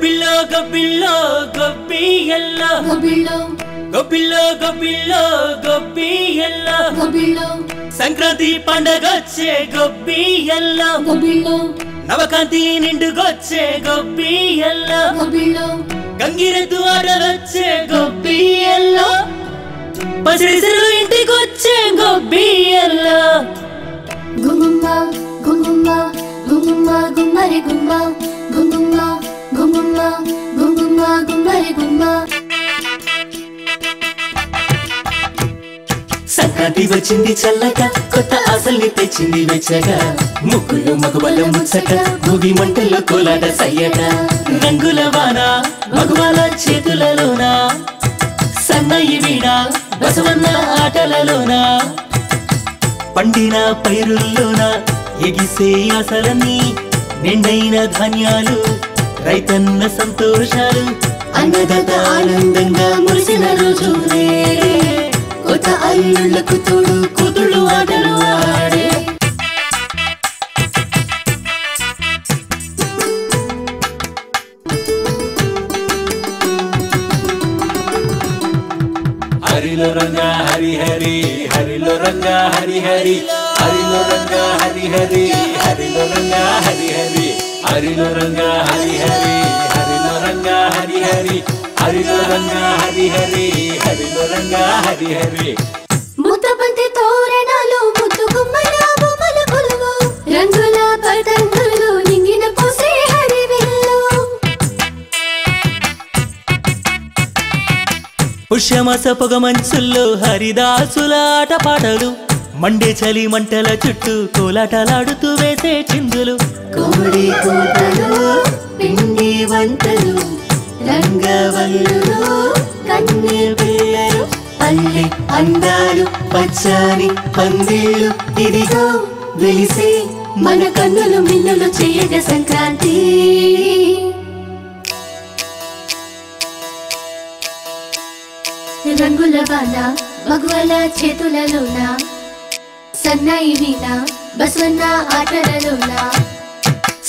గొబ్బిల్లో గొబ్బిల్లో గొబ్బియల్లో గొబ్బిల్లో గొబ్బిల్లో గొబ్బిల్లో గొబ్బియల్లో గొబ్బిల్లో సంక్రాంతి పండగొచ్చే గొబ్బియల్లో గొబ్బిల్లో నవకాంతి నిండుకొచ్చే గొబ్బియల్లో గొబ్బిల్లో గంగిరెద్దు ఆటలొచ్చే గొబ్బియల్లో పసిడిసెలు ఇంటికొచ్చే గొబ్బియల్లో గుమ్మ గుమ్మ గుమ్మ గుమ్మరి గుమ్మ గుమ్మ గుమ్మ గుమ్మ గుమ్మరి గుమ్మ సంక్రాంతి వచ్చింది చల్లగా కొత్త ఆశల్ని తెచ్చింది వెచ్చగా ముక్కులు మగవాళ్ళ ముచ్చట భోగి మంటల్లో కోలాట సయ్యట రంగుల వాన మగవాళ్ళ చేతులలోన సన్నయి వీణ బసవన్న ఆటలలోన పండిన పైరుల్లోన ఎగిసే ఆశలన్నీ నిండైన ధాన్యాలు రైతన్న సంతోషాలు అన్నదాత ఆనందంగా మురిసిన రోజు కొత్త అల్లుళ్ళకు తోడు కూతుళ్ళు ఆటలు ఆడే హరిలో రంగా హరి హరి హరిలో రంగా హరి హరి హరిలో రంగా హరి హరి హరిలో రంగా హరి హరి హరిలో రంగా హరి హరి హరిలో రంగా హరి హరి హరిలో రంగా హరి హరి హరిలో రంగా హరి హరి ముద్దబంతి తోరణాలు ముద్దు గుమ్మల బొమ్మల కొలువు రంగుల పతంగులు నింగిన పోసే హరివిల్లు పుష్యమాస పొగ మంచుల్లో హరిదాసుల ఆట పాటలు మండే చలి మంటల చుట్టూ కోలాటలాడుతూ వేసే చిందులు కోడి కూతలు పిండి వంటలు రంగవల్లులు కన్నె పిల్లలు పల్లె అందాలు పచ్చని పందిళ్ళు ఇదిగో వెలిసే మన కన్నులు మిన్నులు చేయగ సంక్రాంతి రంగుల వాన మగవాళ్ళ చేతులలోన సన్నాయి వీణ బసవన్న ఆటలలోన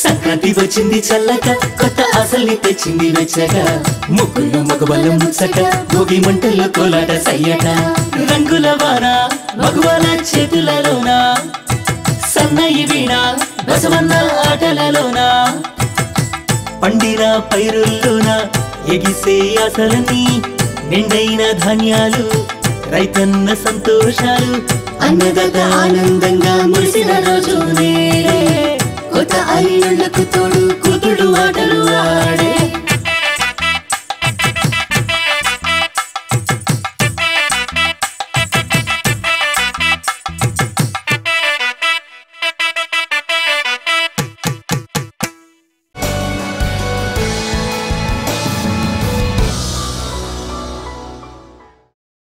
సంక్రాంతి వచ్చింది చల్లగా కొత్త ఆశల్ని తెచ్చింది వెచ్చగా ముక్కులు మగవాళ్ళ ముచ్చట భోగి మంటల్లో కోలాట సయ్యట రంగుల వాన మగవాళ్ళ చేతులలోన సన్నయి వీణ బసవన్న ఆటలలోన పండిన పైరుల్లోన ఎగిసే ఆశలన్నీ నిండైన ధాన్యాలు రైతన్న సంతోషాలు అన్నదాత ఆనందంగా మురిసిన రోజు కొత్త అల్లుళ్ళకు తోడు కూతుడు ఆటలు ఆడే